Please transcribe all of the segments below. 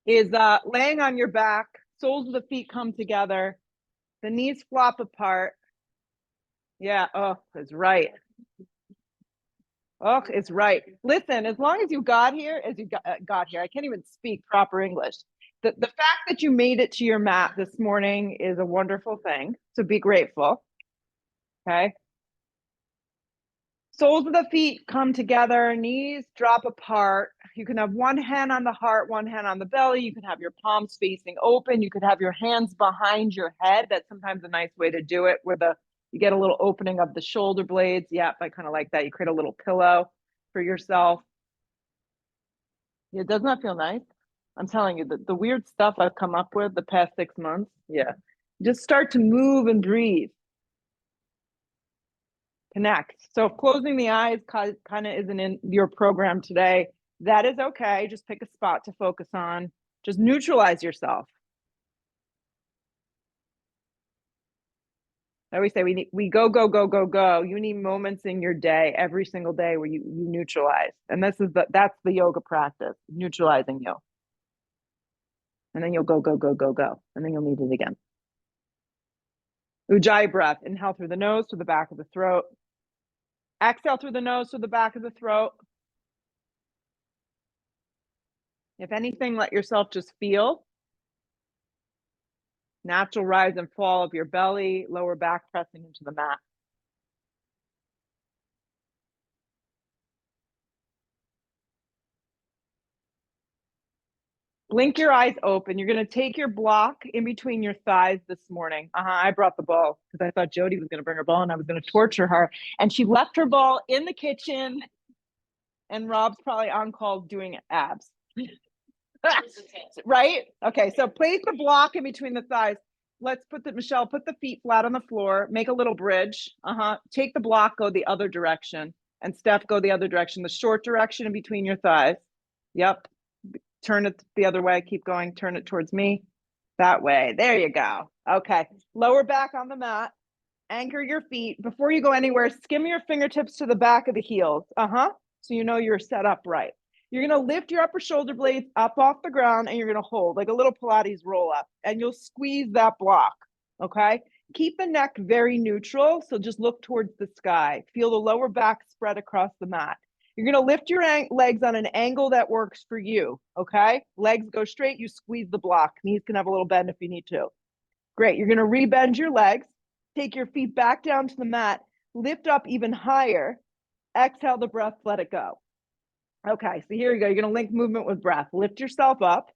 is laying on your back, soles of the feet come together, the knees flop apart. Yeah, oh, it's right. Oh, it's right. Listen, as long as you got here, got here, I can't even speak proper English. The fact that you made it to your mat this morning is a wonderful thing. So be grateful. Okay. Soles of the feet come together, knees drop apart. You can have one hand on the heart, one hand on the belly. You can have your palms facing open. You could have your hands behind your head. That's sometimes a nice way to do it, where you get a little opening of the shoulder blades. Yep, I kind of like that. You create a little pillow for yourself. It does not feel nice. I'm telling you, the weird stuff I've come up with the past 6 months. Yeah. Just start to move and breathe. Connect. So if closing the eyes kind of isn't in your program today, that is okay. Just pick a spot to focus on. Just neutralize yourself. I always say we go, go, go, go, go. You need moments in your day, every single day, where you neutralize. And that's the yoga practice, neutralizing you. And then you'll go, go, go, go, go. And then you'll need it again. Ujjayi breath. Inhale through the nose to the back of the throat. Exhale through the nose to the back of the throat. If anything, let yourself just feel. Natural rise and fall of your belly, lower back pressing into the mat. Blink your eyes open. You're going to take your block in between your thighs this morning. I brought the ball because I thought Jody was going to bring her ball and I was going to torture her. And she left her ball in the kitchen. And Rob's probably on call doing abs. Right? Okay, so place the block in between the thighs. Michelle, put the feet flat on the floor. Make a little bridge. Take the block, go the other direction. And Steph, go the other direction. The short direction in between your thighs. Yep. Turn it the other way. Keep going. Turn it towards me. That way. There you go. Okay. Lower back on the mat. Anchor your feet. Before you go anywhere, skim your fingertips to the back of the heels. So you know you're set up right. You're going to lift your upper shoulder blades up off the ground and you're going to hold like a little Pilates roll up and you'll squeeze that block. Okay. Keep the neck very neutral. So just look towards the sky. Feel the lower back spread across the mat. You're going to lift your legs on an angle that works for you. Okay. Legs go straight. You squeeze the block. Knees can have a little bend if you need to. Great. You're going to rebend your legs. Take your feet back down to the mat. Lift up even higher. Exhale the breath. Let it go. Okay, so here you go. You're going to link movement with breath. Lift yourself up.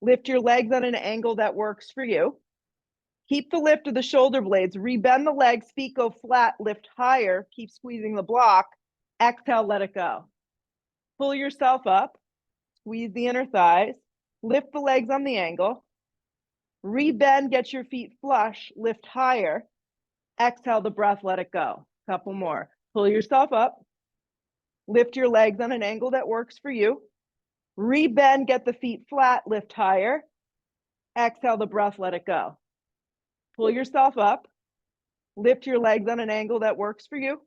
Lift your legs on an angle that works for you. Keep the lift of the shoulder blades. Rebend the legs. Feet go flat. Lift higher. Keep squeezing the block. Exhale, let it go. Pull yourself up. Squeeze the inner thighs. Lift the legs on the angle. Rebend, get your feet flush. Lift higher. Exhale the breath, let it go. Couple more. Pull yourself up. Lift your legs on an angle that works for you. Rebend, get the feet flat, lift higher. Exhale the breath, let it go. Pull yourself up. Lift your legs on an angle that works for you.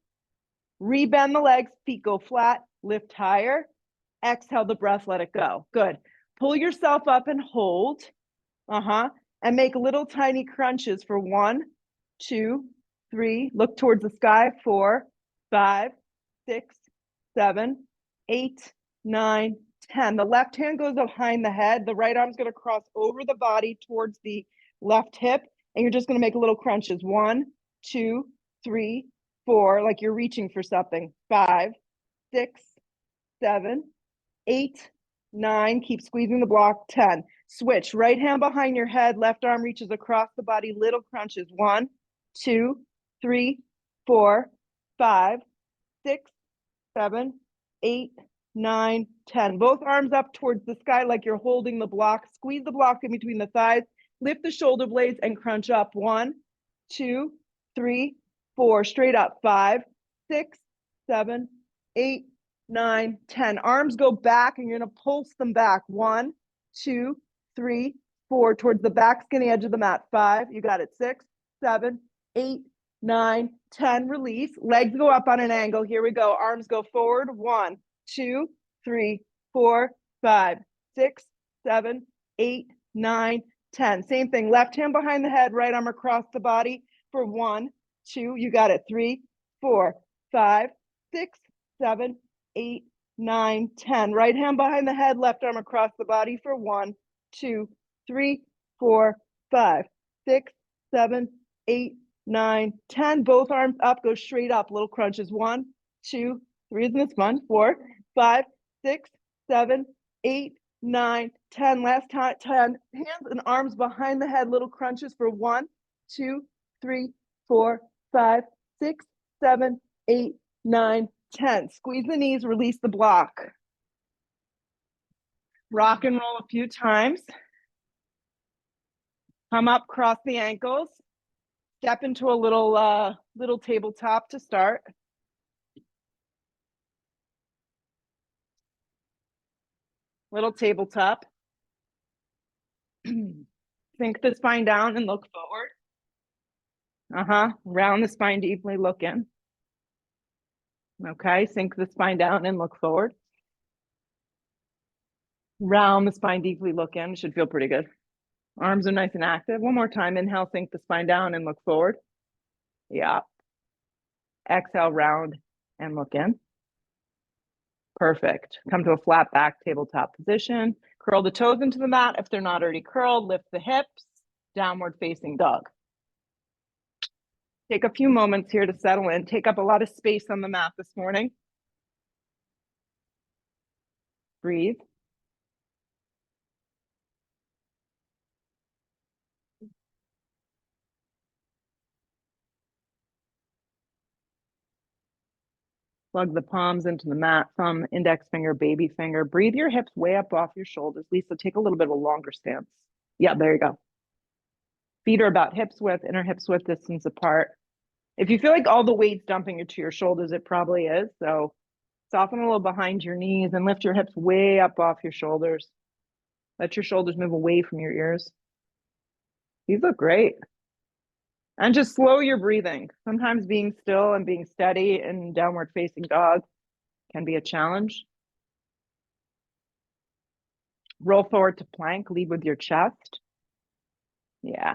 Rebend the legs, feet go flat, lift higher. Exhale the breath, let it go. Good. Pull yourself up and hold. And make little tiny crunches for 1, 2, 3. Look towards the sky. 4, 5, 6, 7, 8, 9, 10. The left hand goes behind the head. The right arm's going to cross over the body towards the left hip. And you're just going to make little crunches. 1, 2, 3, 4, like you're reaching for something. 5, 6, 7, 8, 9. Keep squeezing the block. 10. Switch. Right hand behind your head. Left arm reaches across the body. Little crunches. 1, 2, 3, 4, 5, 6, 7, 8, 9, 10. Both arms up towards the sky like you're holding the block. Squeeze the block in between the thighs. Lift the shoulder blades and crunch up. 1, 2, 3, 4. Straight up. 5, 6, 7, 8, 9, 10. Arms go back and you're going to pulse them back. 1, 2, 3, 4. Towards the back skinny edge of the mat. 5. You got it. 6, 7, 8, 9, 10. Release. Legs go up on an angle. Here we go. Arms go forward. 1, 2, 3, 4, 5, 6, 7, 8, 9, 10. Same thing. Left hand behind the head, right arm across the body for 1, 2. You got it. 3, 4, 5, 6, 7, 8, 9, 10. Right hand behind the head, left arm across the body for 1, 2, 3, 4, 5, 6, 7, 8, 9, 10. Both arms up, go straight up. Little crunches. 1, 2, 3 isn't this fun? 4, 5, 6, 7, 8, 9, 10. Last time, 10. Hands and arms behind the head, little crunches for 1, 2, 3, 4, 5, 6, 7, 8, 9, 10. Squeeze the knees, release the block. Rock and roll a few times. Come up, cross the ankles. Step into a little tabletop to start. Little tabletop. Sink the spine down and look forward. Round the spine deeply, look in. Okay, sink the spine down and look forward. Round the spine deeply, look in. Should feel pretty good. Arms are nice and active. One more time. Inhale, sink the spine down and look forward. Yeah. Exhale, round and look in. Perfect. Come to a flat back tabletop position. Curl the toes into the mat. If they're not already curled, lift the hips. Downward facing dog. Take a few moments here to settle in. Take up a lot of space on the mat this morning. Breathe. Plug the palms into the mat, thumb, index finger, baby finger. Breathe your hips way up off your shoulders. Lisa, take a little bit of a longer stance. Yeah, there you go. Feet are about hips width, inner hips width distance apart. If you feel like all the weight's dumping into your shoulders, it probably is. So soften a little behind your knees and lift your hips way up off your shoulders. Let your shoulders move away from your ears. These look great. And just slow your breathing. Sometimes being still and being steady in downward facing dog can be a challenge. Roll forward to plank, lead with your chest. Yeah.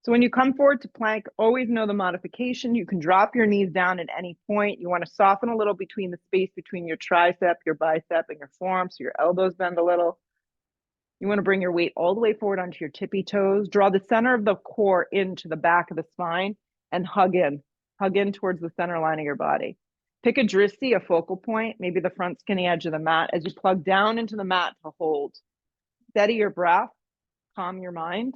So when you come forward to plank, always know the modification. You can drop your knees down at any point. You want to soften a little between the space between your tricep, your bicep, and your forearm, so your elbows bend a little. You want to bring your weight all the way forward onto your tippy toes. Draw the center of the core into the back of the spine and hug in. Hug in towards the center line of your body. Pick a drishti, a focal point, maybe the front skinny edge of the mat, as you plug down into the mat to hold. Steady your breath. Calm your mind.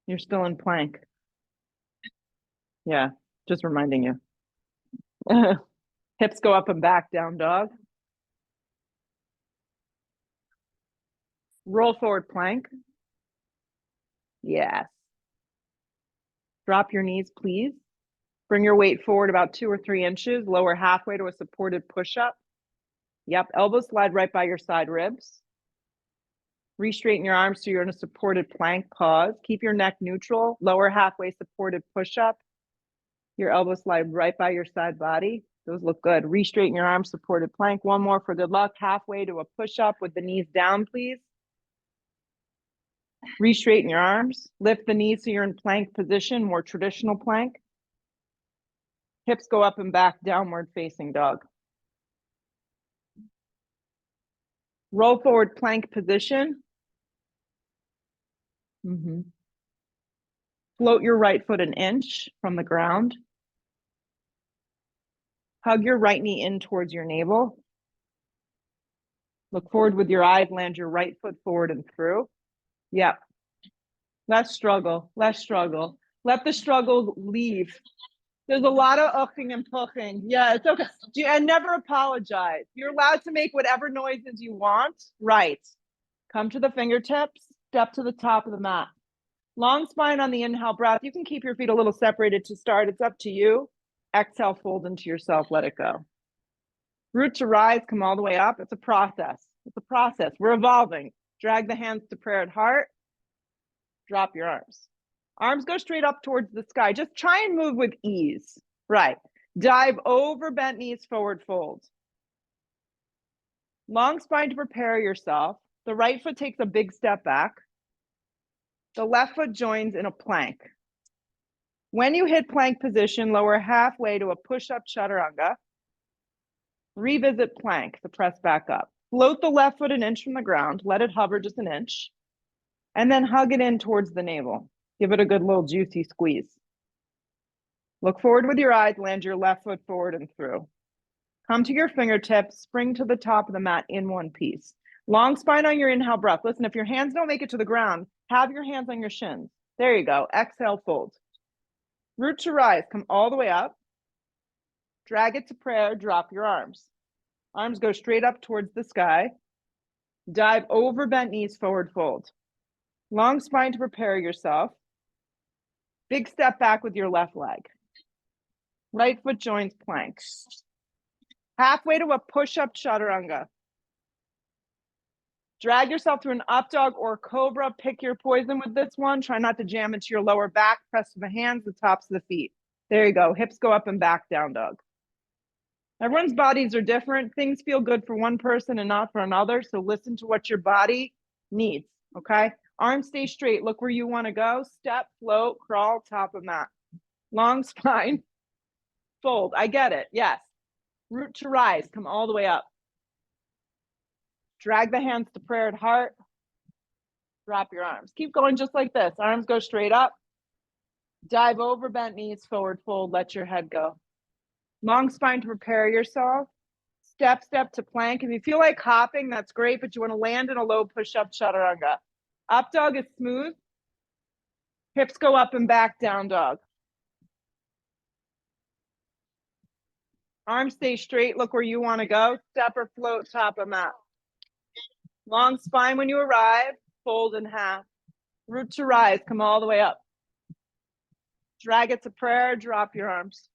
You're still in plank. Yeah, just reminding you. Hips go up and back, down dog. Roll forward plank. Yes. Drop your knees, please. Bring your weight forward about 2 or 3 inches. Lower halfway to a supported push-up. Yep, elbows slide right by your side ribs. Re-straighten your arms so you're in a supported plank pause. Keep your neck neutral. Lower halfway supported push-up. Your elbows slide right by your side body. Those look good. Re-straighten your arms, supported plank. One more for good luck. Halfway to a push-up with the knees down, please. Re-straighten your arms. Lift the knees so you're in plank position, more traditional plank. Hips go up and back, downward facing dog. Roll forward plank position. Float your right foot an inch from the ground. Hug your right knee in towards your navel. Look forward with your eyes, land your right foot forward and through. Yep. Less struggle, less struggle. Let the struggle leave. There's a lot of uching and puching. Yeah, it's okay. And never apologize. You're allowed to make whatever noises you want. Right. Come to the fingertips, step to the top of the mat. Long spine on the inhale breath. You can keep your feet a little separated to start. It's up to you. Exhale, fold into yourself, let it go. Root to rise, come all the way up. It's a process. It's a process. We're evolving. Drag the hands to prayer at heart. Drop your arms. Arms go straight up towards the sky. Just try and move with ease. Right. Dive over bent knees, forward fold. Long spine to prepare yourself. The right foot takes a big step back. The left foot joins in a plank. When you hit plank position, lower halfway to a push-up chaturanga. Revisit plank to press back up. Float the left foot an inch from the ground. Let it hover just an inch. And then hug it in towards the navel. Give it a good little juicy squeeze. Look forward with your eyes. Land your left foot forward and through. Come to your fingertips. Spring to the top of the mat in one piece. Long spine on your inhale breath. Listen, if your hands don't make it to the ground, have your hands on your shins. There you go. Exhale, fold. Root to rise. Come all the way up. Drag it to prayer. Drop your arms. Arms go straight up towards the sky. Dive over bent knees, forward fold. Long spine to prepare yourself. Big step back with your left leg. Right foot joins plank. Halfway to a push-up chaturanga. Drag yourself through an up dog or cobra. Pick your poison with this one. Try not to jam into your lower back. Press with the hands, the tops of the feet. There you go. Hips go up and back, down dog. Everyone's bodies are different. Things feel good for one person and not for another. So listen to what your body needs, okay? Arms stay straight. Look where you want to go. Step, float, crawl, top of mat. Long spine, fold. I get it. Yes. Root to rise. Come all the way up. Drag the hands to prayer at heart. Drop your arms. Keep going just like this. Arms go straight up. Dive over bent knees, forward fold. Let your head go. Long spine to prepare yourself. Step, step to plank. If you feel like hopping, that's great, but you want to land in a low push-up chaturanga. Up dog is smooth. Hips go up and back, down dog. Arms stay straight. Look where you want to go. Step or float, top of mat. Long spine when you arrive. Fold in half. Root to rise. Come all the way up. Drag it to prayer. Drop your arms.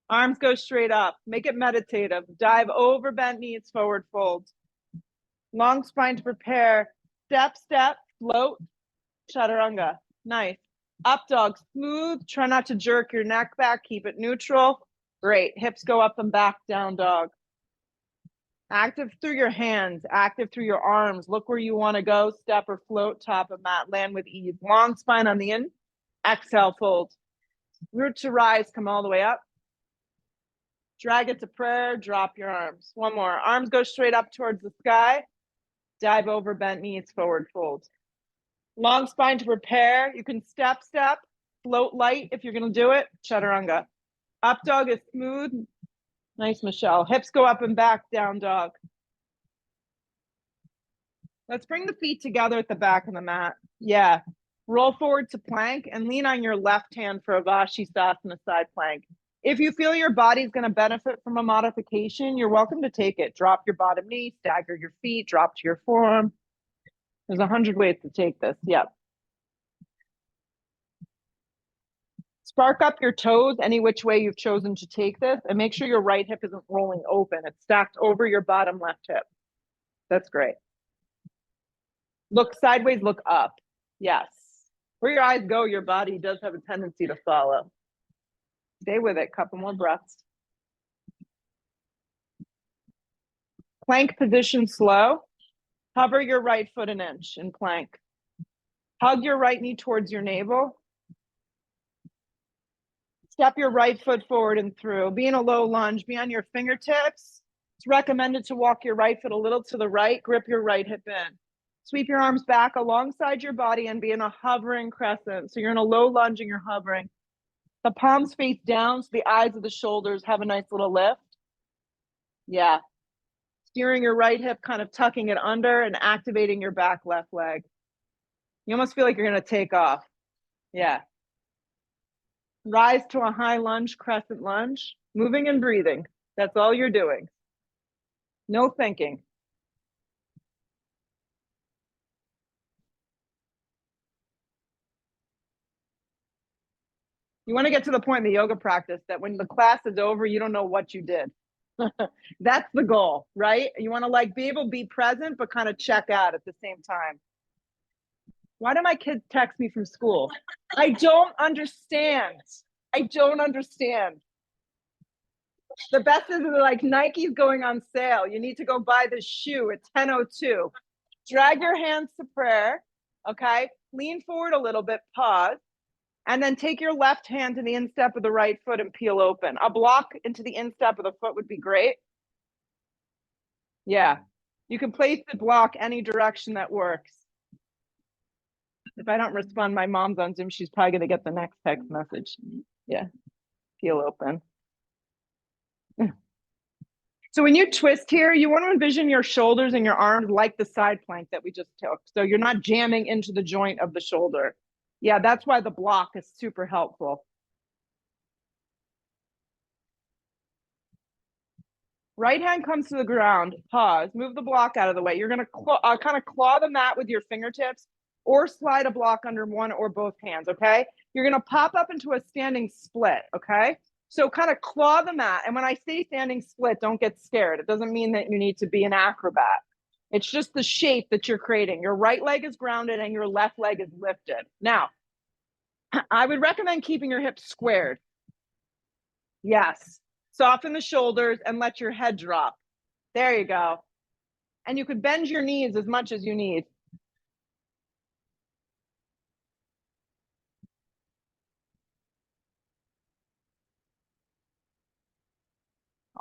Arms go straight up. Make it meditative. Dive over bent knees, forward fold. Long spine to prepare. Step, step, float, chaturanga. Nice. Up dog, smooth. Try not to jerk your neck back. Keep it neutral. Great. Hips go up and back, down dog. Active through your hands, active through your arms. Look where you want to go. Step or float, top of mat. Land with ease. Long spine on the in. Exhale, fold. Root to rise. Come all the way up. Drag it to prayer. Drop your arms. One more. Arms go straight up towards the sky. Dive over bent knees, forward fold. Long spine to prepare. You can step, step, float light if you're going to do it. Chaturanga. Up dog is smooth. Nice, Michelle. Hips go up and back, down dog. Let's bring the feet together at the back of the mat. Yeah. Roll forward to plank and lean on your left hand for a Vashisthasana side plank. If you feel your body's going to benefit from a modification, you're welcome to take it. Drop your bottom knee, stagger your feet, drop to your forearm. There's 100 ways to take this. Yep. Spark up your toes any which way you've chosen to take this, and make sure your right hip isn't rolling open. It's stacked over your bottom left hip. That's great. Look sideways, look up. Yes. Where your eyes go, your body does have a tendency to follow. Stay with it. Couple more breaths. Plank position slow. Hover your right foot an inch in plank. Hug your right knee towards your navel. Step your right foot forward and through. Be in a low lunge. Be on your fingertips. It's recommended to walk your right foot a little to the right. Grip your right hip in. Sweep your arms back alongside your body and be in a hovering crescent. So you're in a low lunge and you're hovering. The palms face down so the eyes of the shoulders have a nice little lift. Yeah. Steering your right hip, kind of tucking it under and activating your back left leg. You almost feel like you're going to take off. Yeah. Rise to a high lunge, crescent lunge, moving and breathing. That's all you're doing. No thinking. You want to get to the point in the yoga practice that when the class is over, you don't know what you did. That's the goal, right? You want to like be able to be present, but kind of check out at the same time. Why do my kids text me from school? I don't understand. I don't understand. The best is they're like Nike's going on sale. You need to go buy this shoe at 10:02. Drag your hands to prayer. Okay. Lean forward a little bit, pause, and then take your left hand to the instep of the right foot and peel open. A block into the instep of the foot would be great. Yeah. You can place the block any direction that works. If I don't respond, my mom's on Zoom. She's probably going to get the next text message. Yeah. Peel open. So when you twist here, you want to envision your shoulders and your arms like the side plank that we just took. So you're not jamming into the joint of the shoulder. Yeah, that's why the block is super helpful. Right hand comes to the ground, pause, move the block out of the way. You're going to kind of claw the mat with your fingertips or slide a block under one or both hands, okay? You're going to pop up into a standing split, okay? So kind of claw the mat. And when I say standing split, don't get scared. It doesn't mean that you need to be an acrobat. It's just the shape that you're creating. Your right leg is grounded and your left leg is lifted. Now, I would recommend keeping your hips squared. Yes. Soften the shoulders and let your head drop. There you go. And you could bend your knees as much as you need.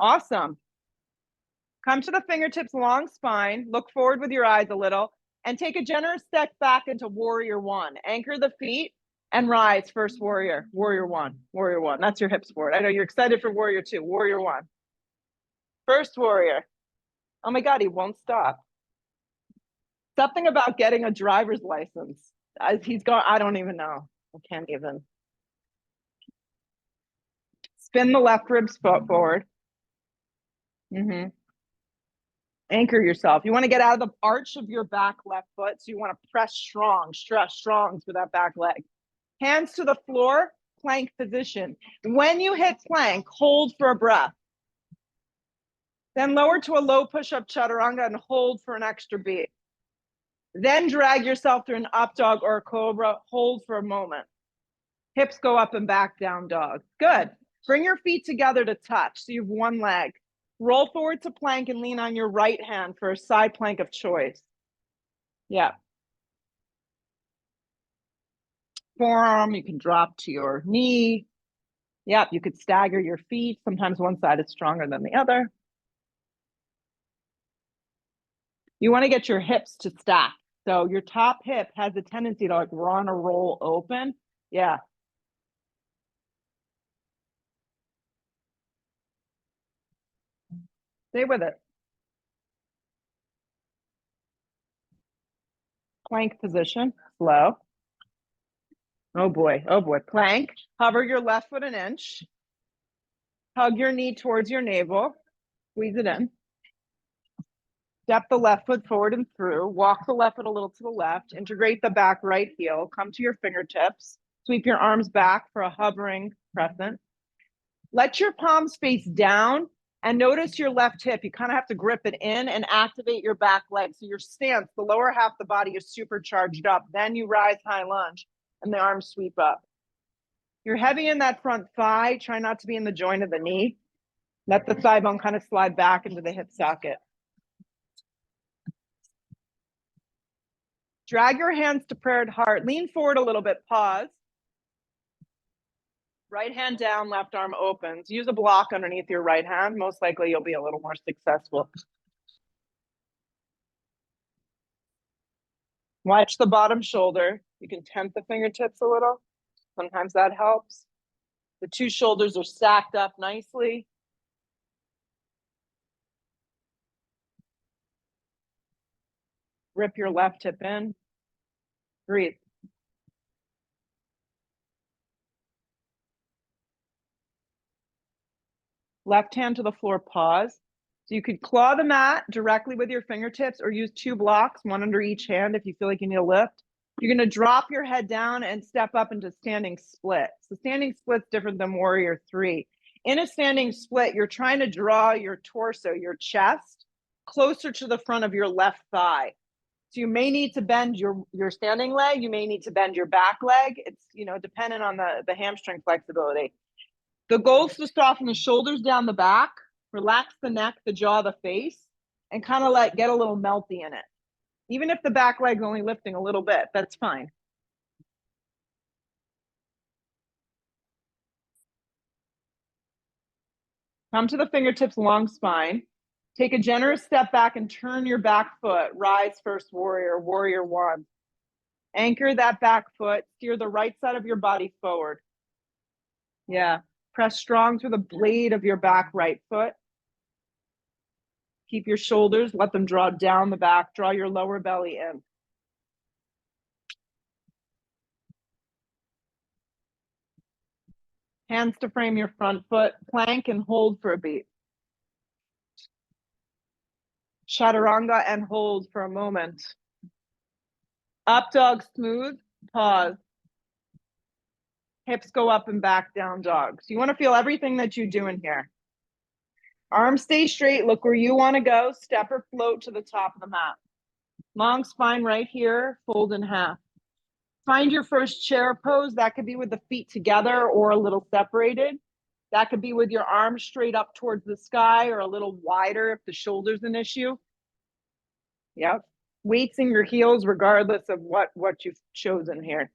Awesome. Come to the fingertips, long spine. Look forward with your eyes a little and take a generous step back into warrior one. Anchor the feet and rise, first warrior. Warrior one. Warrior one. That's your hips forward. I know you're excited for warrior two. Warrior one. First warrior. Oh my God, he won't stop. Something about getting a driver's license. He's gone. I don't even know. I can't even. Spin the left ribs forward. Anchor yourself. You want to get out of the arch of your back left foot. So you want to press strong, stress strong through that back leg. Hands to the floor, plank position. When you hit plank, hold for a breath. Then lower to a low push-up chaturanga and hold for an extra beat. Then drag yourself through an up dog or a cobra. Hold for a moment. Hips go up and back, down dog. Good. Bring your feet together to touch. So you have one leg. Roll forward to plank and lean on your right hand for a side plank of choice. Yeah. Forearm, you can drop to your knee. Yep, you could stagger your feet. Sometimes one side is stronger than the other. You want to get your hips to stack. So your top hip has a tendency to like run or roll open. Yeah. Stay with it. Plank position, slow. Oh boy, plank. Hover your left foot an inch. Hug your knee towards your navel. Squeeze it in. Step the left foot forward and through. Walk the left foot a little to the left. Integrate the back right heel. Come to your fingertips. Sweep your arms back for a hovering crescent. Let your palms face down and notice your left hip. You kind of have to grip it in and activate your back leg. So your stance, the lower half of the body is supercharged up. Then you rise high lunge and the arms sweep up. You're heavy in that front thigh. Try not to be in the joint of the knee. Let the thigh bone kind of slide back into the hip socket. Drag your hands to prayer at heart. Lean forward a little bit. Pause. Right hand down, left arm opens. Use a block underneath your right hand. Most likely you'll be a little more successful. Watch the bottom shoulder. You can tent the fingertips a little. Sometimes that helps. The two shoulders are stacked up nicely. Rip your left hip in. Breathe. Left hand to the floor, pause. So you could claw the mat directly with your fingertips or use two blocks, one under each hand if you feel like you need a lift. You're going to drop your head down and step up into standing split. So standing split's different than warrior three. In a standing split, you're trying to draw your torso, your chest, closer to the front of your left thigh. So you may need to bend your standing leg. You may need to bend your back leg. It's, dependent on the hamstring flexibility. The goal is to soften the shoulders down the back, relax the neck, the jaw, the face, and kind of get a little melty in it. Even if the back leg's only lifting a little bit, that's fine. Come to the fingertips, long spine. Take a generous step back and turn your back foot. Rise first warrior, warrior one. Anchor that back foot. Steer the right side of your body forward. Yeah. Press strong through the blade of your back right foot. Keep your shoulders, let them draw down the back. Draw your lower belly in. Hands to frame your front foot. Plank and hold for a beat. Chaturanga and hold for a moment. Up dog smooth, pause. Hips go up and back, down dog. So you want to feel everything that you do in here. Arms stay straight, look where you want to go. Step or float to the top of the mat. Long spine right here, fold in half. Find your first chair pose. That could be with the feet together or a little separated. That could be with your arms straight up towards the sky or a little wider if the shoulder's an issue. Yep. Weights in your heels regardless of what you've chosen here.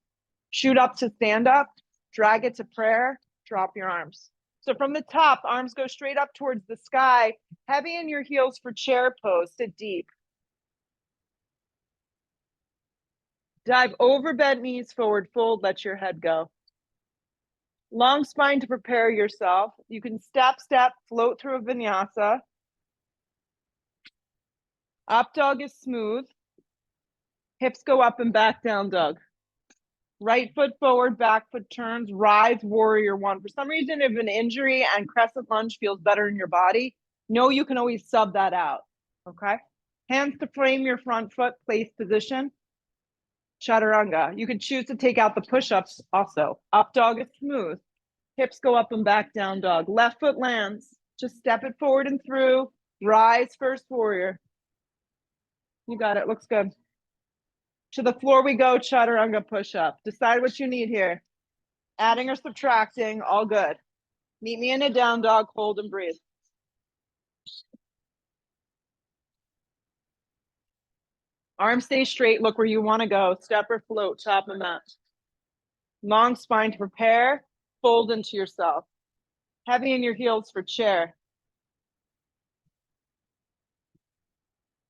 Shoot up to stand up, drag it to prayer, drop your arms. So from the top, arms go straight up towards the sky, heavy in your heels for chair pose, sit deep. Dive over, bent knees, forward fold, let your head go. Long spine to prepare yourself. You can step, float through a vinyasa. Up dog is smooth. Hips go up and back, down dog. Right foot forward, back foot turns, rise, warrior one. For some reason, if an injury and crescent lunge feels better in your body, know you can always sub that out, okay? Hands to frame your front foot, place position. Chaturanga. You can choose to take out the push-ups also. Up dog is smooth. Hips go up and back, down dog. Left foot lands. Just step it forward and through. Rise, first warrior. You got it, looks good. To the floor we go, chaturanga push-up. Decide what you need here. Adding or subtracting, all good. Meet me in a down dog, hold and breathe. Arms stay straight, look where you want to go. Step or float, top of mat. Long spine to prepare, fold into yourself. Heavy in your heels for chair.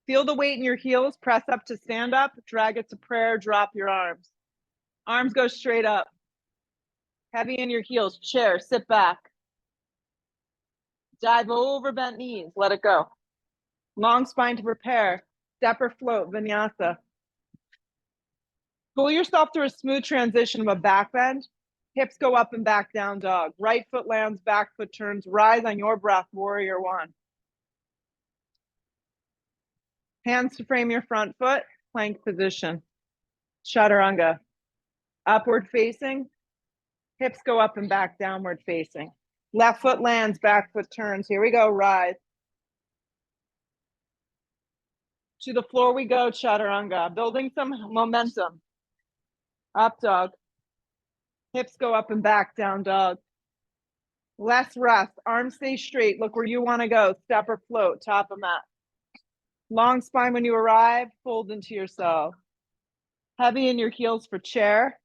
Feel the weight in your heels, press up to stand up, drag it to prayer, drop your arms. Arms go straight up. Heavy in your heels, chair, sit back. Dive over bent knees, let it go. Long spine to prepare, step or float, vinyasa. Pull yourself through a smooth transition of a back bend. Hips go up and back, down dog. Right foot lands, back foot turns. Rise on your breath, warrior one. Hands to frame your front foot, plank position. Chaturanga. Upward facing. Hips go up and back, downward facing. Left foot lands, back foot turns. Here we go, rise. To the floor we go, chaturanga. Building some momentum. Up dog. Hips go up and back, down dog. Less rest. Arms stay straight. Look where you want to go. Step or float, top of mat. Long spine when you arrive, fold into yourself. Heavy in your heels for chair.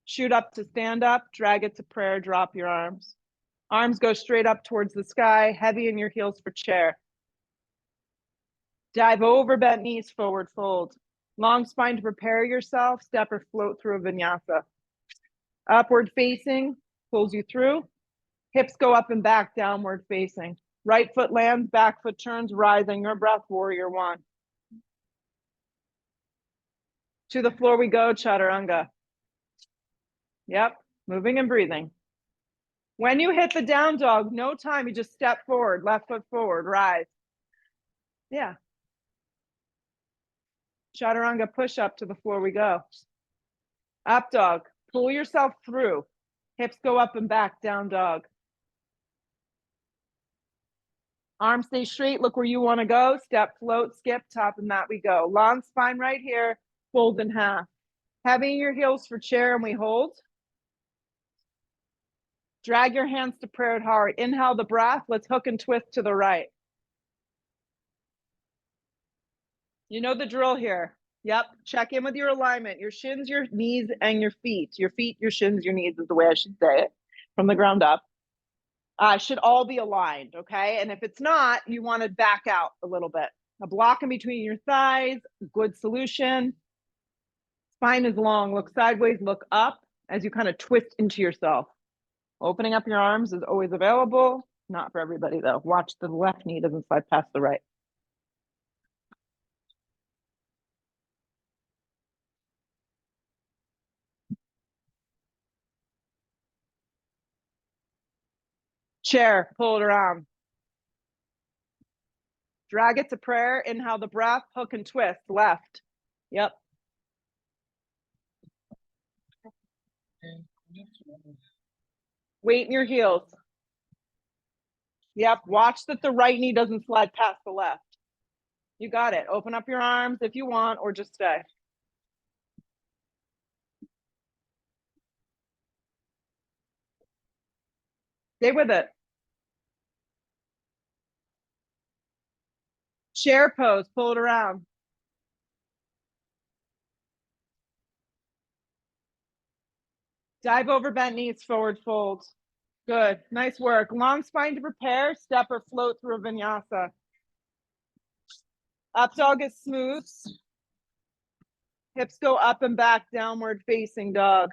Shoot up to stand up, drag it to prayer, drop your arms. Arms go straight up towards the sky, heavy in your heels for chair. Dive over, bent knees, forward fold. Long spine to prepare yourself, step or float through a vinyasa. Upward facing, pulls you through. Hips go up and back, downward facing. Right foot lands, back foot turns, rising your breath, warrior one. To the floor we go, chaturanga. Yep, moving and breathing. When you hit the down dog, no time, you just step forward, left foot forward, rise. Yeah. Chaturanga push up, to the floor we go. Up dog, pull yourself through. Hips go up and back, down dog. Arms stay straight, look where you want to go. Step, float, skip, top of mat we go. Long spine right here, fold in half. Heavy in your heels for chair and we hold. Drag your hands to prayer heart. Inhale the breath. Let's hook and twist to the right. You know the drill here. Yep. Check in with your alignment, your shins, your knees, and your feet. Your feet, your shins, your knees is the way I should say it from the ground up. Should all be aligned, okay? And if it's not, you want to back out a little bit. A block in between your thighs, good solution. Spine is long. Look sideways, look up as you kind of twist into yourself. Opening up your arms is always available. Not for everybody, though. Watch the left knee doesn't slide past the right. Chair, pull it around. Drag it to prayer. Inhale the breath, hook and twist, left. Yep. Weight in your heels. Yep. Watch that the right knee doesn't slide past the left. You got it. Open up your arms if you want, or just stay. Stay with it. Chair pose, pull it around. Dive over bent knees, forward fold. Good. Nice work. Long spine to prepare. Step or float through a vinyasa. Up dog is smooth. Hips go up and back, downward facing dog.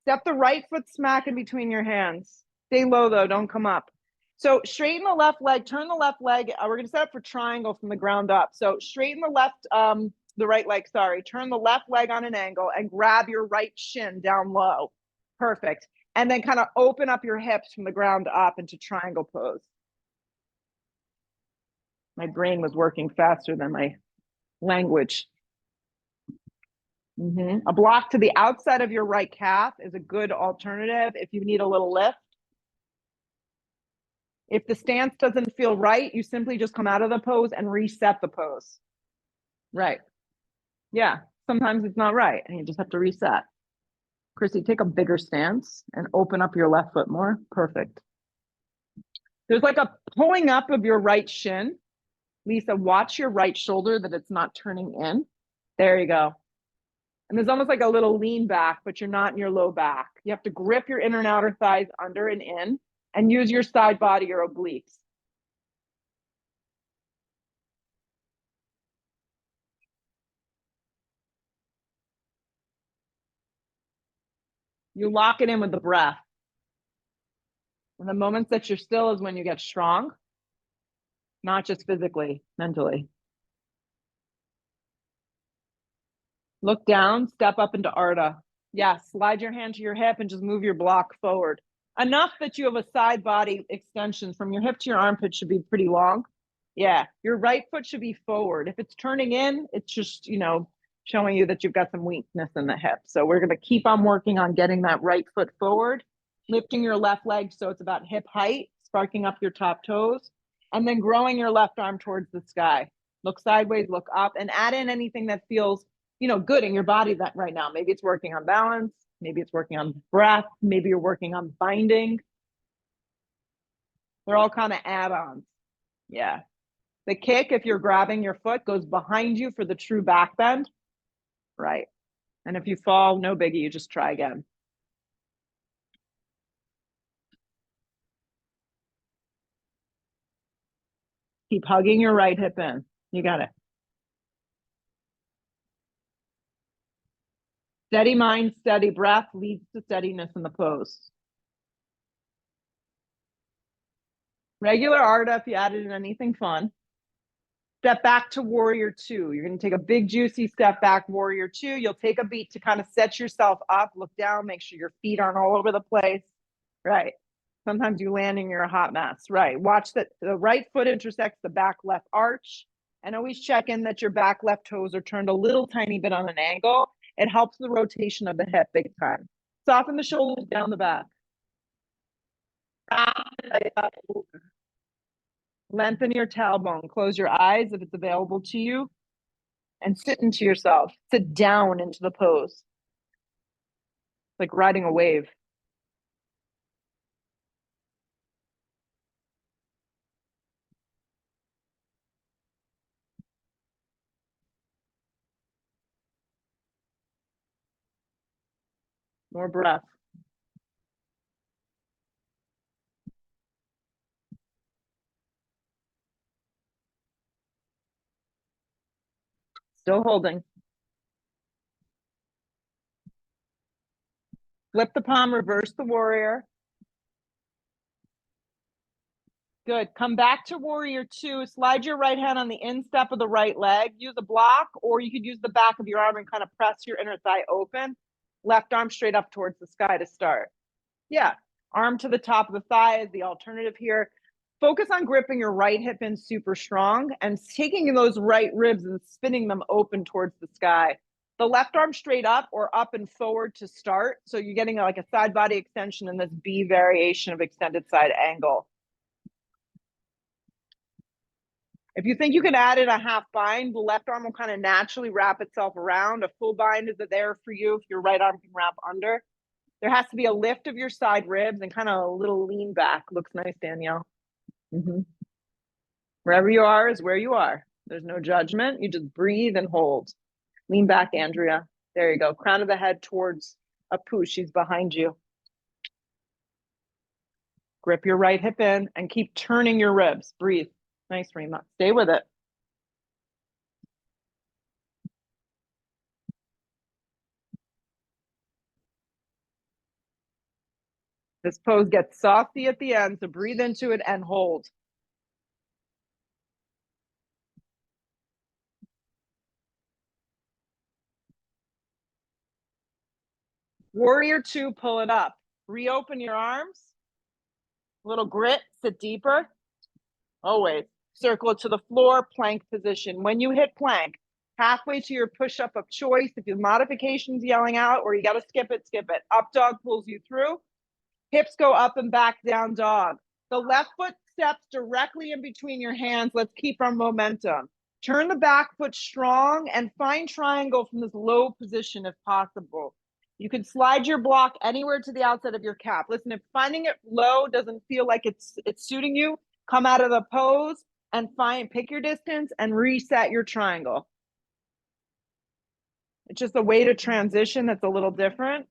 Step the right foot smack in between your hands. Stay low though, don't come up. So straighten the left leg, turn the left leg. We're gonna set up for triangle from the ground up. So straighten the right leg, sorry. Turn the left leg on an angle and grab your right shin down low. Perfect. And then kind of open up your hips from the ground up into triangle pose. My brain was working faster than my language. A block to the outside of your right calf is a good alternative if you need a little lift. If the stance doesn't feel right, you simply just come out of the pose and reset the pose. Right. Yeah. Sometimes it's not right and you just have to reset. Chrissy, take a bigger stance and open up your left foot more. Perfect. There's like a pulling up of your right shin. Lisa, watch your right shoulder that it's not turning in. There you go. And there's almost like a little lean back, but you're not in your low back. You have to grip your inner and outer thighs under and in and use your side body or obliques. You lock it in with the breath. And the moments that you're still is when you get strong, not just physically, mentally. Look down, step up into Ardha. Yes, slide your hand to your hip and just move your block forward. Enough that you have a side body extension from your hip to your armpit should be pretty long. Yeah, your right foot should be forward. If it's turning in, it's just, showing you that you've got some weakness in the hip. So we're going to keep on working on getting that right foot forward, lifting your left leg so it's about hip height, sparking up your top toes, and then growing your left arm towards the sky. Look sideways, look up, and add in anything that feels, good in your body that right now. Maybe it's working on balance. Maybe it's working on breath. Maybe you're working on binding. They're all kind of add-ons. Yeah. The kick, if you're grabbing your foot, goes behind you for the true back bend. Right. And if you fall, no biggie, you just try again. Keep hugging your right hip in. You got it. Steady mind, steady breath leads to steadiness in the pose. Regular Ardha if you added in anything fun. Step back to warrior two. You're going to take a big juicy step back, warrior two. You'll take a beat to kind of set yourself up, look down, make sure your feet aren't all over the place. Right. Sometimes you land and you're a hot mess. Right. Watch that the right foot intersects the back left arch, and always check in that your back left toes are turned a little tiny bit on an angle. It helps the rotation of the hip big time. Soften the shoulders down the back. Lengthen your tailbone. Close your eyes if it's available to you. And sit into yourself. Sit down into the pose. Like riding a wave. More breath. Still holding. Flip the palm, reverse the warrior. Good. Come back to warrior two. Slide your right hand on the instep of the right leg. Use a block, or you could use the back of your arm and kind of press your inner thigh open. Left arm straight up towards the sky to start. Yeah. Arm to the top of the thigh is the alternative here. Focus on gripping your right hip in super strong and taking those right ribs and spinning them open towards the sky. The left arm straight up or up and forward to start. So you're getting like a side body extension in this B variation of extended side angle. If you think you can add in a half bind, the left arm will kind of naturally wrap itself around. A full bind is there for you if your right arm can wrap under. There has to be a lift of your side ribs and kind of a little lean back. Looks nice, Danielle. Wherever you are is where you are. There's no judgment. You just breathe and hold. Lean back, Andrea. There you go. Crown of the head towards Apu. She's behind you. Grip your right hip in and keep turning your ribs. Breathe. Nice, Rima. Stay with it. This pose gets softy at the end, so breathe into it and hold. Warrior two, pull it up. Reopen your arms. Little grit, sit deeper. Always. Circle it to the floor, plank position. When you hit plank, halfway to your push-up of choice, if your modification's yelling out or you got to skip it, skip it. Up dog pulls you through. Hips go up and back, down dog. The left foot steps directly in between your hands. Let's keep our momentum. Turn the back foot strong and find triangle from this low position if possible. You can slide your block anywhere to the outside of your calf. Listen, if finding it low doesn't feel like it's suiting you, come out of the pose and pick your distance and reset your triangle. It's just a way to transition that's a little different.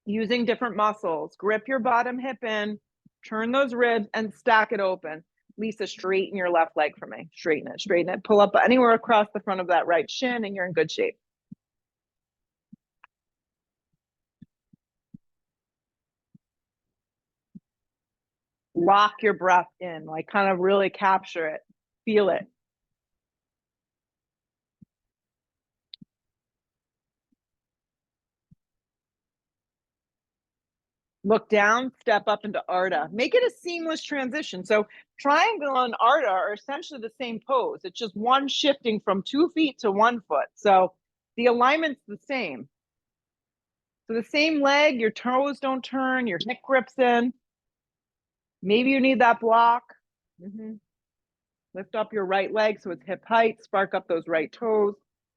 Using different muscles. Grip your bottom hip in, turn those ribs and stack it open. Lisa, straighten your left leg for me. Straighten it, straighten it. Pull up anywhere across the front of that right shin and you're in good shape. Lock your breath in, like kind of really capture it. Feel it. Look down, step up into Ardha. Make it a seamless transition. So triangle and Ardha are essentially the same pose. It's just one shifting from 2 feet to 1 foot. So the alignment's the same. So the same leg, your toes don't turn, your hip grips in. Maybe you need that block. Lift up your right leg so it's hip height, spark up those right toes,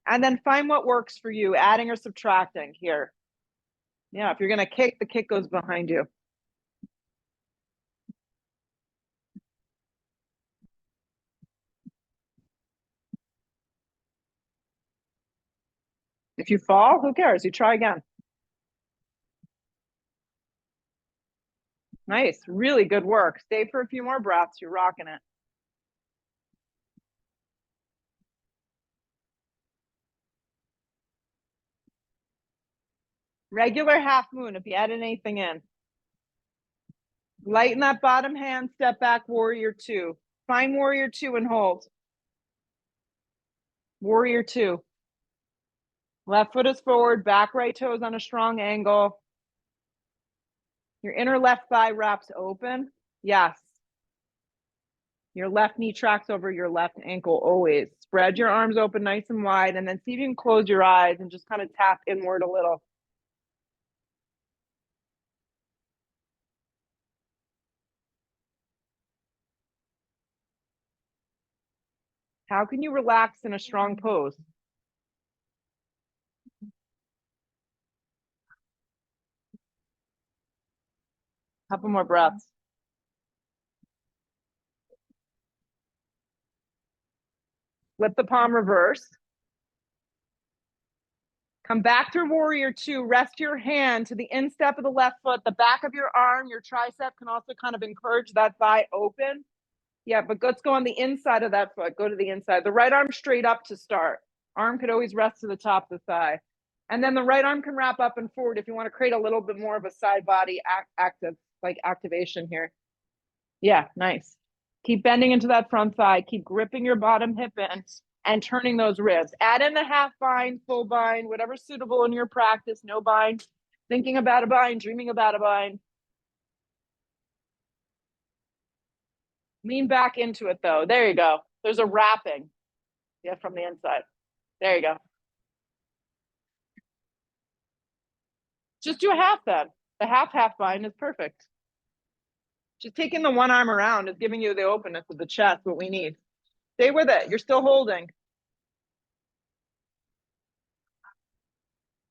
and then find what works for you, adding or subtracting here. Yeah, if you're gonna kick, the kick goes behind you. If you fall, who cares? You try again. Nice, really good work. Stay for a few more breaths. You're rocking it. Regular half moon, if you add anything in. Lighten that bottom hand, step back, warrior two. Find warrior two and hold. Warrior two. Left foot is forward, back right toe is on a strong angle. Your inner left thigh wraps open. Yes. Your left knee tracks over your left ankle always. Spread your arms open nice and wide and then see if you can close your eyes and just kind of tap inward a little. How can you relax in a strong pose? Couple more breaths. Flip the palm reverse. Come back through warrior two. Rest your hand to the instep of the left foot, the back of your arm, your tricep can also kind of encourage that thigh open. Yeah, but let's go on the inside of that foot. Go to the inside. The right arm straight up to start. Arm could always rest to the top of the thigh. And then the right arm can wrap up and forward if you want to create a little bit more of a side body activation here. Yeah, nice. Keep bending into that front thigh. Keep gripping your bottom hip in and turning those ribs. Add in the half bind, full bind, whatever's suitable in your practice. No bind. Thinking about a bind, dreaming about a bind. Lean back into it though. There you go. There's a wrapping. Yeah, from the inside. There you go. Just do a half then. The half bind is perfect. Just taking the one arm around is giving you the openness of the chest, what we need. Stay with it. You're still holding.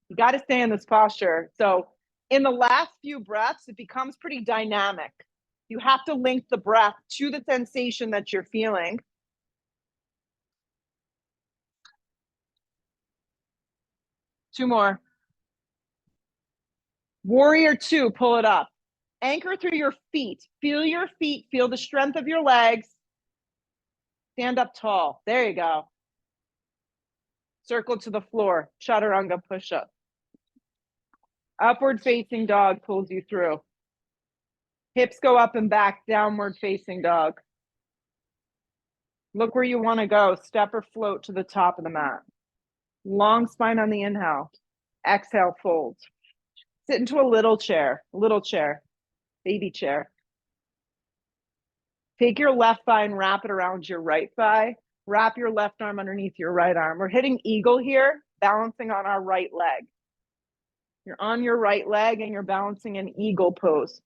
You got to stay in this posture. So in the last few breaths, it becomes pretty dynamic. You have to link the breath to the sensation that you're feeling. Two more. Warrior two, pull it up. Anchor through your feet. Feel your feet. Feel the strength of your legs. Stand up tall. There you go. Circle to the floor. Chaturanga push-up. Upward facing dog pulls you through. Hips go up and back. Downward facing dog. Look where you want to go. Step or float to the top of the mat. Long spine on the inhale. Exhale, fold. Sit into a little chair, baby chair. Take your left thigh and wrap it around your right thigh. Wrap your left arm underneath your right arm. We're hitting eagle here, balancing on our right leg. You're on your right leg and you're balancing an eagle pose.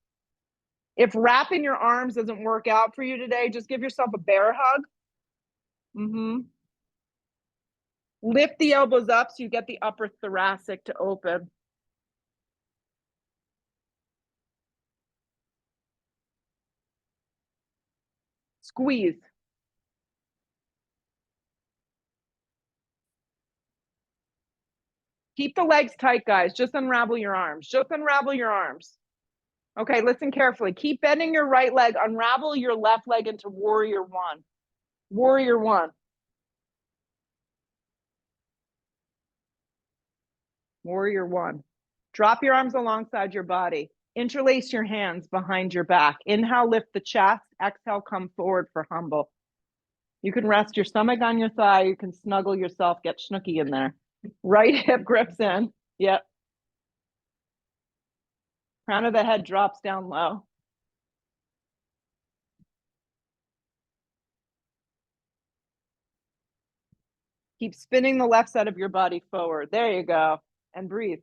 If wrapping your arms doesn't work out for you today, just give yourself a bear hug. Lift the elbows up so you get the upper thoracic to open. Squeeze. Keep the legs tight, guys. Just unravel your arms. Just unravel your arms. Okay, listen carefully. Keep bending your right leg. Unravel your left leg into warrior one. Warrior one. Warrior one. Drop your arms alongside your body. Interlace your hands behind your back. Inhale, lift the chest. Exhale, come forward for humble. You can rest your stomach on your thigh. You can snuggle yourself, get snooky in there. Right hip grips in. Yep. Crown of the head drops down low. Keep spinning the left side of your body forward. There you go. And breathe.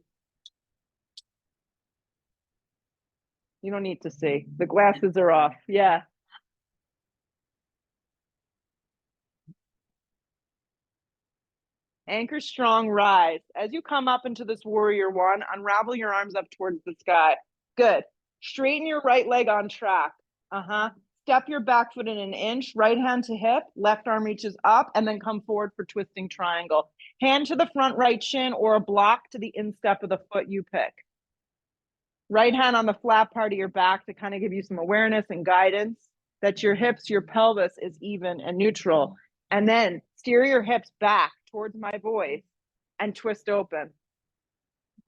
You don't need to see. The glasses are off. Yeah. Anchor strong, rise. As you come up into this warrior one, unravel your arms up towards the sky. Good. Straighten your right leg on track. Step your back foot in an inch, right hand to hip, left arm reaches up, and then come forward for twisting triangle. Hand to the front right shin or a block to the instep of the foot you pick. Right hand on the flat part of your back to kind of give you some awareness and guidance that your hips, your pelvis is even and neutral. And then steer your hips back towards my voice and twist open.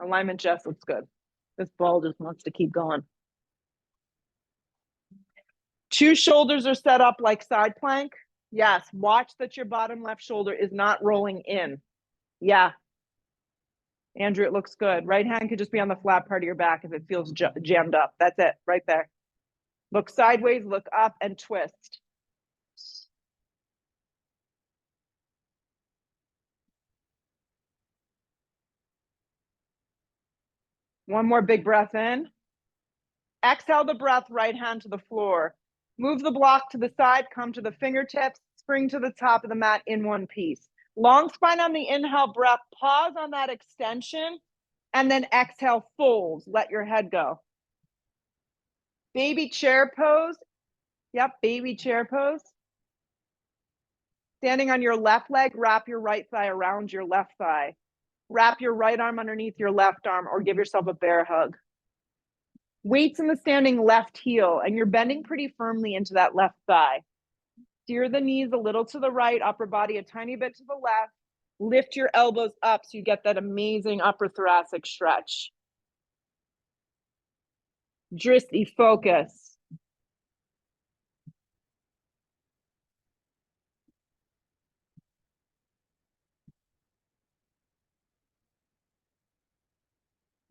Alignment just looks good. This ball just wants to keep going. Two shoulders are set up like side plank. Yes, watch that your bottom left shoulder is not rolling in. Yeah. Andrew, it looks good. Right hand could just be on the flat part of your back if it feels jammed up. That's it, right there. Look sideways, look up, and twist. One more big breath in. Exhale the breath, right hand to the floor. Move the block to the side, come to the fingertips, spring to the top of the mat in one piece. Long spine on the inhale breath, pause on that extension, and then exhale, fold, let your head go. Baby chair pose. Yep, baby chair pose. Standing on your left leg, wrap your right thigh around your left thigh. Wrap your right arm underneath your left arm or give yourself a bear hug. Weights in the standing left heel, and you're bending pretty firmly into that left thigh. Steer the knees a little to the right, upper body a tiny bit to the left. Lift your elbows up so you get that amazing upper thoracic stretch. Dristi, focus.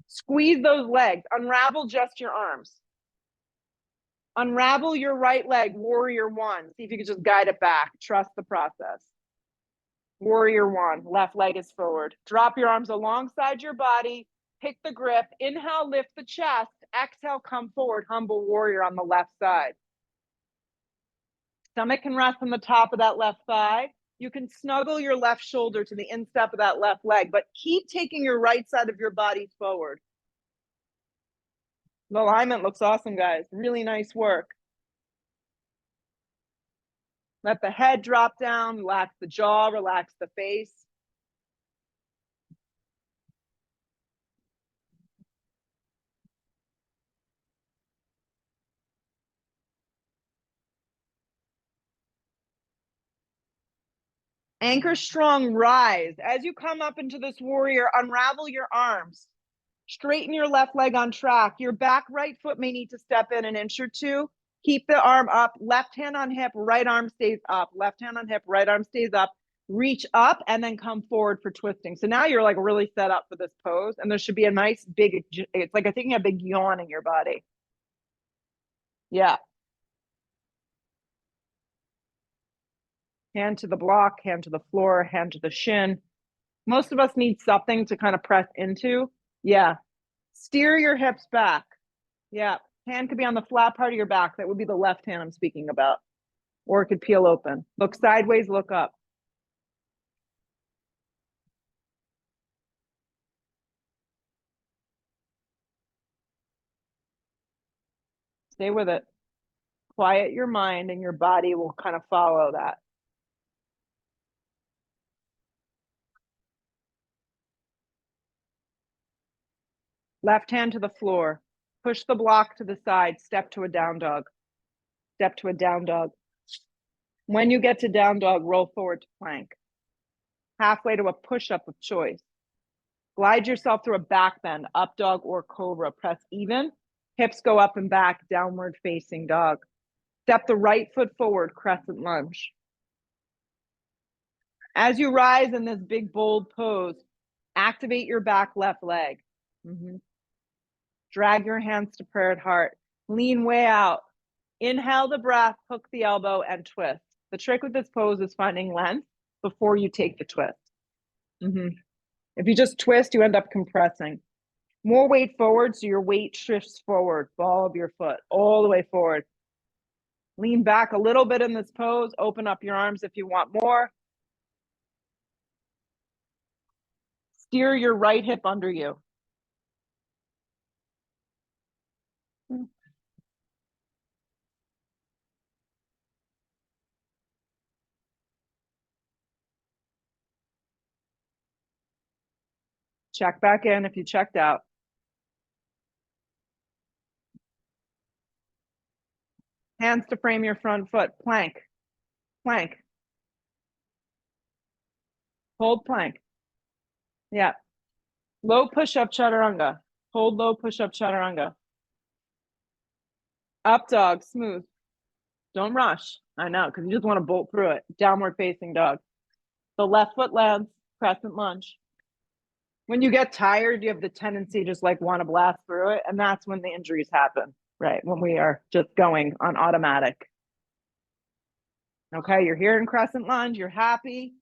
Squeeze those legs. Unravel just your arms. Unravel your right leg, warrior one. See if you can just guide it back. Trust the process. Warrior one, left leg is forward. Drop your arms alongside your body. Pick the grip. Inhale, lift the chest. Exhale, come forward. Humble warrior on the left side. Stomach can rest on the top of that left thigh. You can snuggle your left shoulder to the instep of that left leg, but keep taking your right side of your body forward. The alignment looks awesome, guys. Really nice work. Let the head drop down, relax the jaw, relax the face. Anchor strong, rise. As you come up into this warrior, unravel your arms. Straighten your left leg on track. Your back right foot may need to step in an inch or two. Keep the arm up. Left hand on hip, right arm stays up. Left hand on hip, right arm stays up. Reach up and then come forward for twisting. So now you're like really set up for this pose. And there should be a nice big, it's like taking a big yawn in your body. Yeah. Hand to the block, hand to the floor, hand to the shin. Most of us need something to kind of press into. Yeah. Steer your hips back. Yeah. Hand could be on the flat part of your back. That would be the left hand I'm speaking about. Or it could peel open. Look sideways, look up. Stay with it. Quiet your mind and your body will kind of follow that. Left hand to the floor. Push the block to the side. Step to a down dog. Step to a down dog. When you get to down dog, roll forward to plank. Halfway to a push-up of choice. Glide yourself through a back bend, up dog or cobra. Press even. Hips go up and back, downward facing dog. Step the right foot forward, crescent lunge. As you rise in this big, bold pose, activate your back left leg. Drag your hands to prayer at heart. Lean way out. Inhale the breath, hook the elbow, and twist. The trick with this pose is finding length before you take the twist. If you just twist, you end up compressing. More weight forward, so your weight shifts forward, ball of your foot, all the way forward. Lean back a little bit in this pose. Open up your arms if you want more. Steer your right hip under you. Check back in if you checked out. Hands to frame your front foot. Plank. Plank. Hold plank. Yeah. Low push-up chaturanga. Hold low push-up chaturanga. Up dog, smooth. Don't rush. I know, because you just want to bolt through it. Downward facing dog. The left foot lands, crescent lunge. When you get tired, you have the tendency to just like want to blast through it. And that's when the injuries happen, right? When we are just going on automatic. Okay, you're here in crescent lunge. You're happy.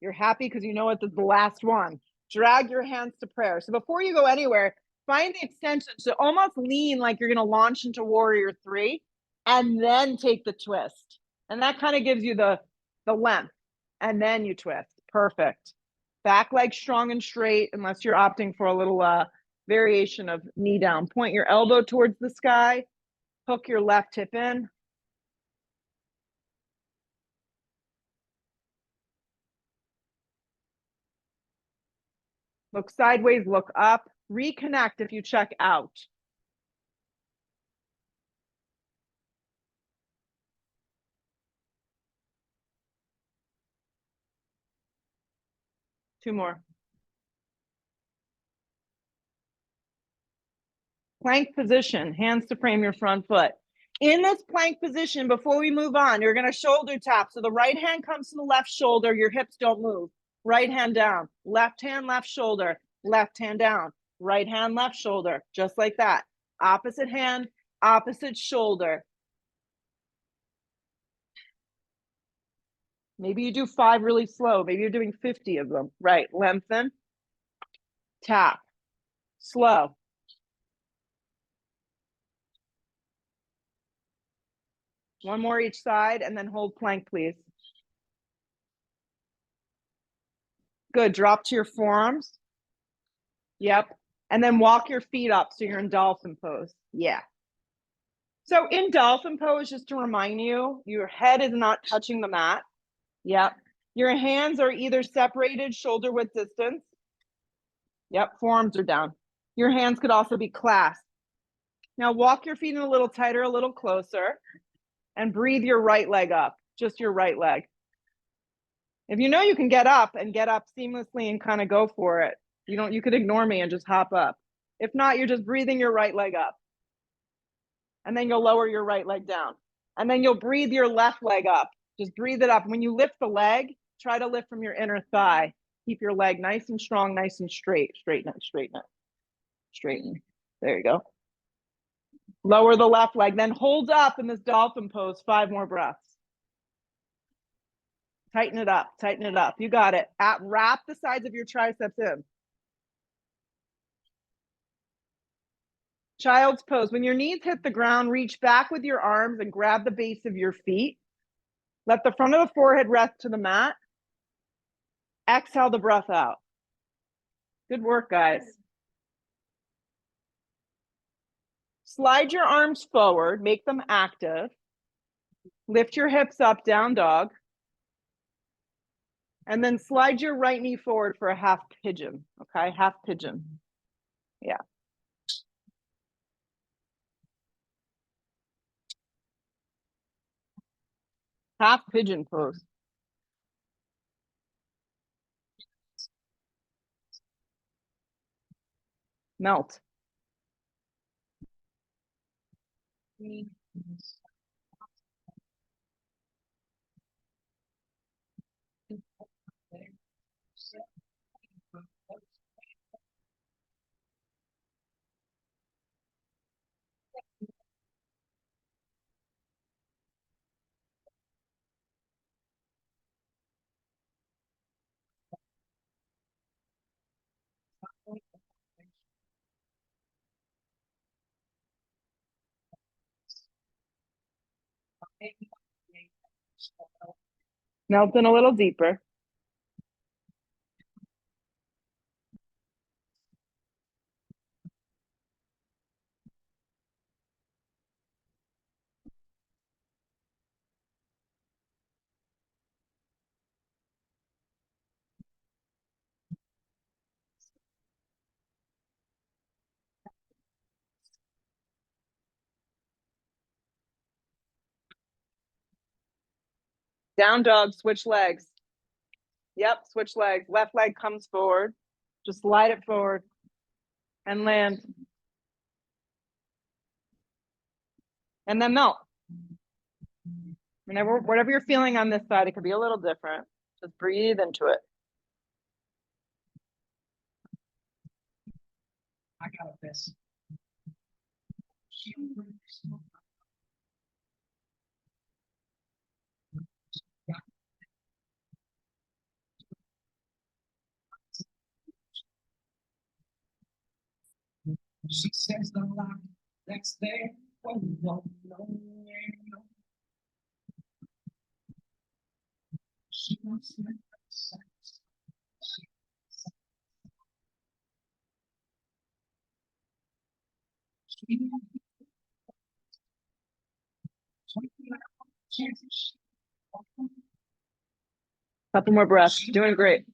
You're happy because you know it is the last one. Drag your hands to prayer. So before you go anywhere, find the extension. So almost lean like you're going to launch into warrior three and then take the twist. And that kind of gives you the length. And then you twist. Perfect. Back leg strong and straight, unless you're opting for a little variation of knee down. Point your elbow towards the sky. Hook your left hip in. Look sideways, look up. Reconnect if you check out. Two more. Plank position, hands to frame your front foot. In this plank position, before we move on, you're going to shoulder tap. So the right hand comes to the left shoulder. Your hips don't move. Right hand down. Left hand, left shoulder. Left hand down. Right hand, left shoulder. Just like that. Opposite hand, opposite shoulder. Maybe you do 5 really slow. Maybe you're doing 50 of them. Right. Lengthen. Tap. Slow. One more each side and then hold plank, please. Good. Drop to your forearms. Yep. And then walk your feet up so you're in dolphin pose. Yeah. So in dolphin pose, just to remind you, your head is not touching the mat. Yep. Your hands are either separated shoulder width distance. Yep. Forearms are down. Your hands could also be clasped. Now walk your feet in a little tighter, a little closer, and breathe your right leg up, just your right leg. If you know you can get up seamlessly and kind of go for it, you could ignore me and just hop up. If not, you're just breathing your right leg up. And then you'll lower your right leg down. And then you'll breathe your left leg up. Just breathe it up. When you lift the leg, try to lift from your inner thigh. Keep your leg nice and strong, nice and straight. Straighten it, straighten it. Straighten. There you go. Lower the left leg, then hold up in this dolphin pose, 5 more breaths. Tighten it up, tighten it up. You got it. Wrap the sides of your triceps in. Child's pose. When your knees hit the ground, reach back with your arms and grab the base of your feet. Let the front of the forehead rest to the mat. Exhale the breath out. Good work, guys. Slide your arms forward, make them active. Lift your hips up, down dog. And then slide your right knee forward for a half pigeon, okay? Half pigeon. Yeah. Half pigeon pose. Melt. Melt in a little deeper. Down dog, switch legs. Yep, switch legs. Left leg comes forward. Just slide it forward and land. And then melt. Whatever you're feeling on this side, it could be a little different. Just breathe into it. I got this. She says the light that's there when you don't know. She wants to Couple more breaths. Doing great.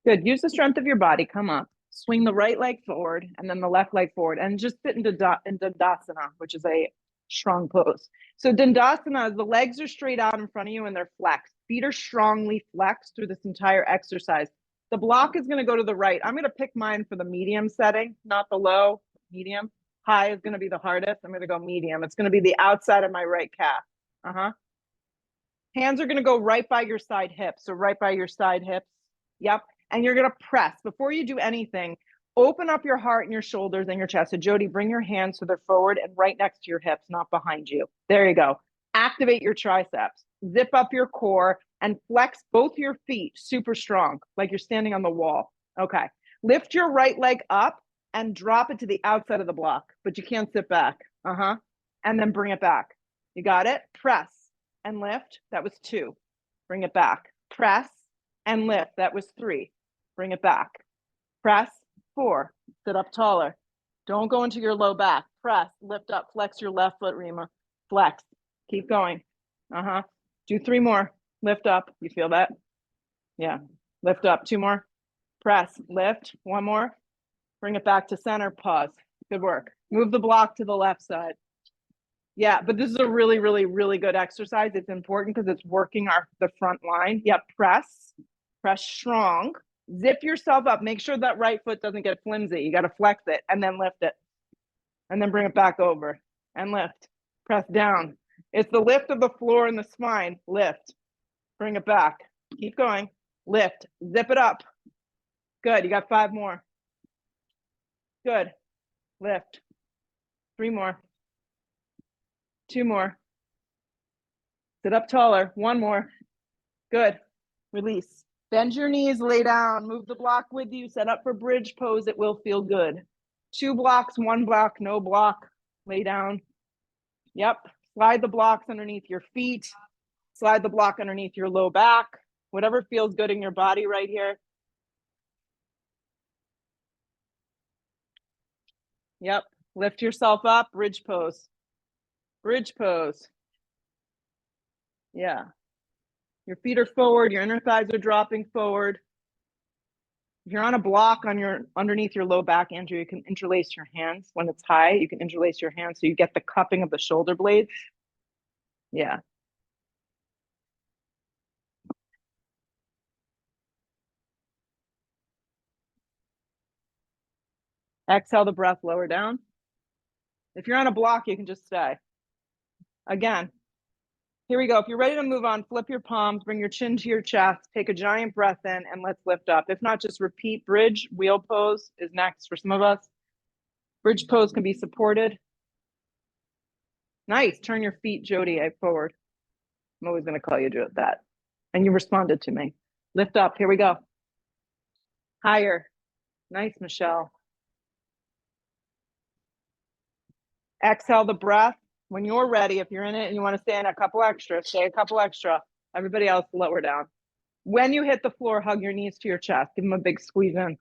Good. Use the strength of your body. Come up. Swing the right leg forward and then the left leg forward and just sit into Dandasana, which is a strong pose. So Dandasana is the legs are straight out in front of you and they're flexed. Feet are strongly flexed through this entire exercise. The block is going to go to the right. I'm going to pick mine for the medium setting, not the low, medium. High is going to be the hardest. I'm going to go medium. It's going to be the outside of my right calf. Uh-huh. Hands are going to go right by your side hips. So right by your side hips. Yep. And you're going to press. Before you do anything, open up your heart and your shoulders and your chest. So Jody, bring your hands so they're forward and right next to your hips, not behind you. There you go. Activate your triceps. Zip up your core and flex both your feet super strong, like you're standing on the wall. Okay. Lift your right leg up and drop it to the outside of the block, but you can't sit back. Uh-huh. And then bring it back. You got it? Press and lift. That was 2. Bring it back. Press and lift. That was 3. Bring it back. Press. 4. Sit up taller. Don't go into your low back. Press. Lift up. Flex your left foot, Rima. Flex. Keep going. Uh-huh. Do 3 more. Lift up. You feel that? Yeah. Lift up. 2 more. Press. Lift. 1 more. Bring it back to center. Pause. Good work. Move the block to the left side. Yeah, but this is a really, really, really good exercise. It's important because it's working the front line. Yeah, press strong, zip yourself up. Make sure that right foot doesn't get flimsy. You got to flex it and then lift it and then bring it back over and lift, press down. It's the lift of the floor and the spine. Lift, bring it back. Keep going. Lift, zip it up. Good. You got 5 more. Good. Lift. 3 more. 2 more. Sit up taller. 1 more. Good. Release. Bend your knees, lay down, move the block with you, set up for bridge pose. It will feel good. 2 blocks, 1 block, no block. Lay down. Yep. Slide the blocks underneath your feet. Slide the block underneath your low back. Whatever feels good in your body right here. Yep. Lift yourself up. Bridge pose. Bridge pose. Yeah. Your feet are forward. Your inner thighs are dropping forward. If you're on a block on your underneath your low back, Andrew, you can interlace your hands. When it's high, you can interlace your hands so you get the cupping of the shoulder blades. Yeah. Exhale the breath, lower down. If you're on a block, you can just stay. Again, here we go. If you're ready to move on, flip your palms, bring your chin to your chest, take a giant breath in, and let's lift up. If not, just repeat bridge. Wheel pose is next for some of us. Bridge pose can be supported. Nice. Turn your feet, Jody, forward. I'm always going to call you that. And you responded to me. Lift up. Here we go. Higher. Nice, Michelle. Exhale the breath. When you're ready, if you're in it and you want to stay in a couple extra, stay a couple extra. Everybody else lower down. When you hit the floor, hug your knees to your chest. Give them a big squeeze in.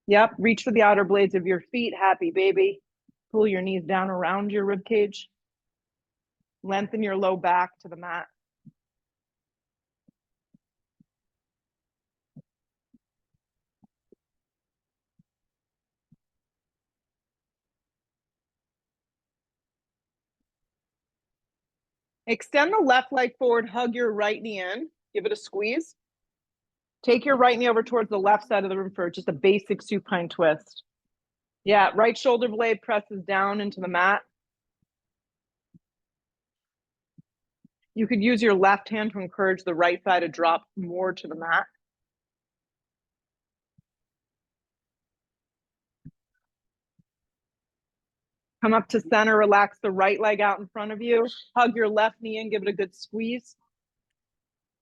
Yep. Reach for the outer blades of your feet. Happy baby. Pull your knees down around your rib cage. Lengthen your low back to the mat. Extend the left leg forward, hug your right knee in, give it a squeeze. Take your right knee over towards the left side of the room for just a basic supine twist. Yeah, right shoulder blade presses down into the mat. You could use your left hand to encourage the right thigh to drop more to the mat. Come up to center, relax the right leg out in front of you. Hug your left knee in, give it a good squeeze.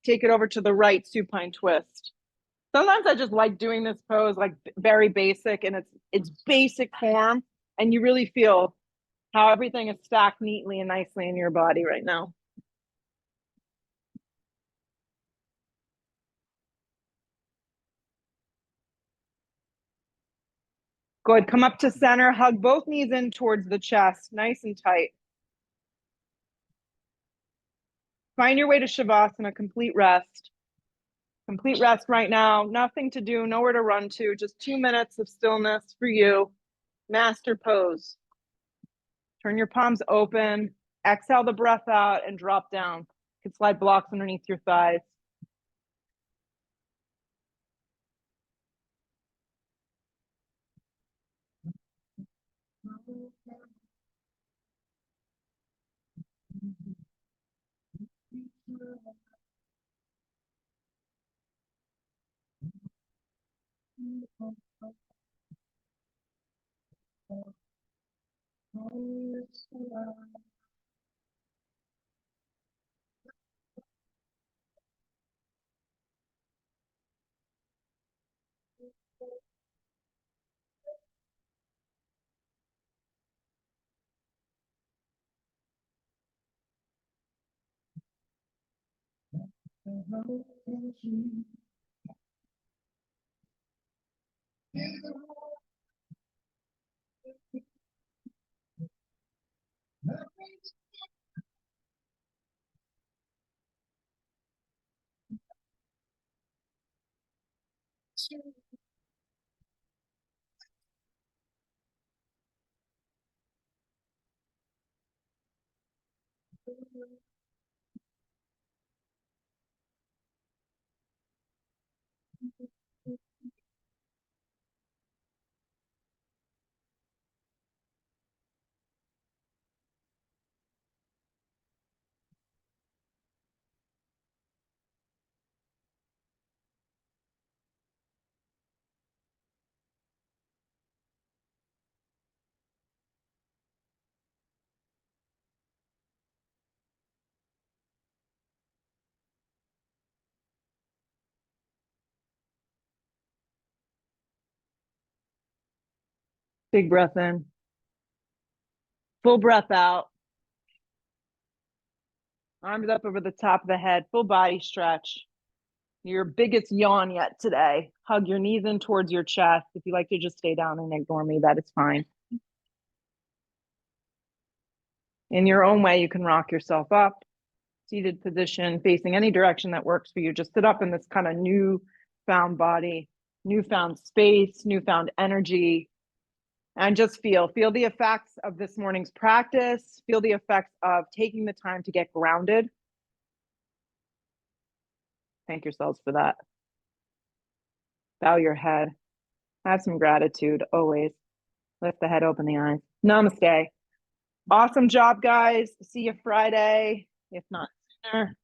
Take it over to the right supine twist. Sometimes I just like doing this pose, like very basic, and it's basic form, and you really feel how everything is stacked neatly and nicely in your body right now. Good. Come up to center, hug both knees in towards the chest, nice and tight. Find your way to Shavasana, complete rest. Complete rest right now. Nothing to do, nowhere to run to. Just 2 minutes of stillness for you. Master pose. Turn your palms open. Exhale the breath out and drop down. You can slide blocks underneath your thighs. Big breath in. Full breath out. Arms up over the top of the head. Full body stretch. Your biggest yawn yet today. Hug your knees in towards your chest. If you like to just stay down and ignore me, that is fine. In your own way, you can rock yourself up. Seated position, facing any direction that works for you. Just sit up in this kind of newfound body, newfound space, newfound energy. And just feel the effects of this morning's practice. Feel the effects of taking the time to get grounded. Thank yourselves for that. Bow your head. Have some gratitude always. Lift the head, open the eyes. Namaste. Awesome job, guys. See you Friday, if not sooner.